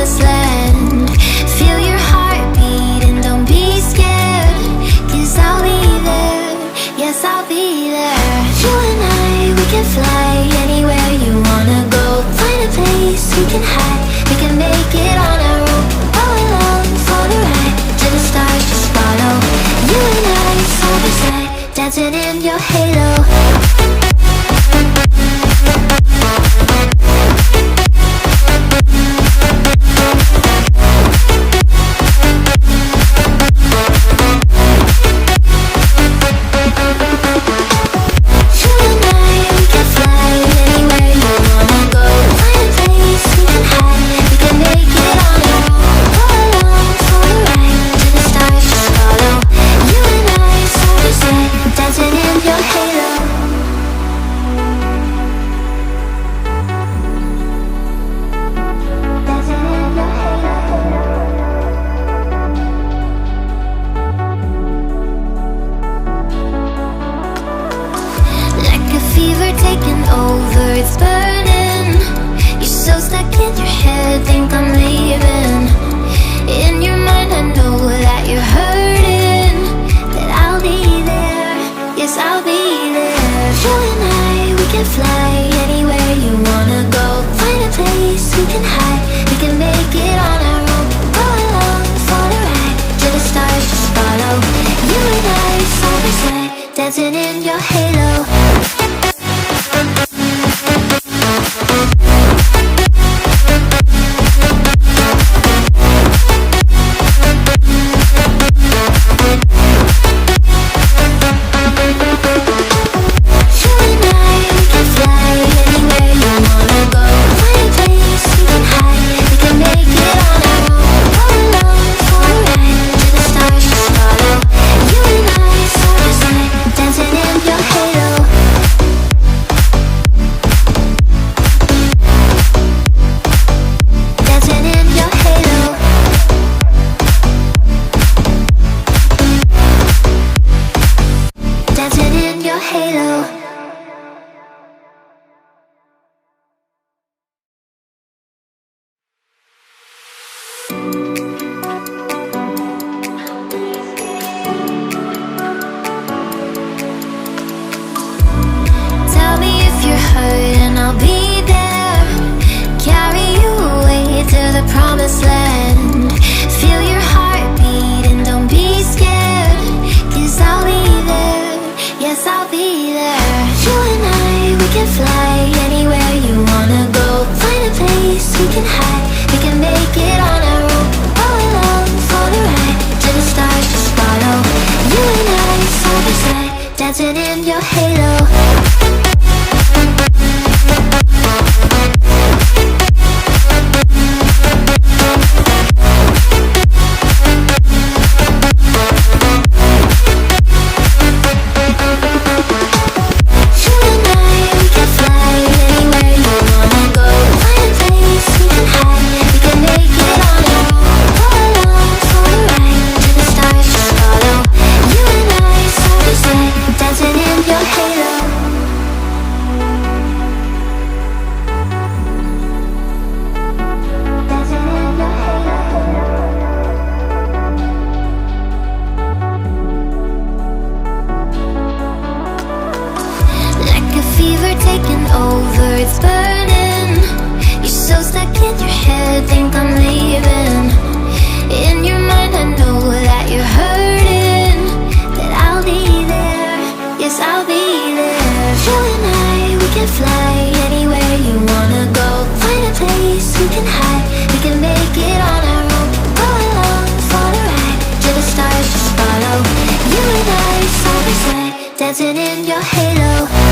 promised land. Feel your heartbeat and don't be scared, 'cause I'll be there, yes I'll be there. You and I, we can fly anywhere you wanna go. Find a place we can hide, we can make it on our own. Go along for the ride, to the stars just follow. You and I, side by side, dancing in your halo. Taking over, it's burning. You're so stuck in your head, think I'm leaving. In your mind I know that you're hurting, that I'll be there, yes I'll be there. You and I, we can fly anywhere you wanna go. Find a place we can hide, we can make it on our own. Go along for the ride, to the stars just follow. You and I, side by side, dancing in your halo. And I'll be there, carry you away to the promised land. Feel your heartbeat and don't be scared, 'cause I'll be there, yes I'll be there. You and I, we can fly anywhere you wanna go. Find a place we can hide, we can make it on our own. Go along for the ride, to the stars just follow. You and I, side by side, dancing in your halo. Taking over, it's burning. You're so stuck in your head, think I'm leaving. In your mind I know that you're hurting, that I'll be there, yes I'll be there. You and I, we can fly anywhere you wanna go. Find a place we can hide, we can make it on our own. Go along for the ride, to the stars just follow. You and I, side by side, dancing in your halo.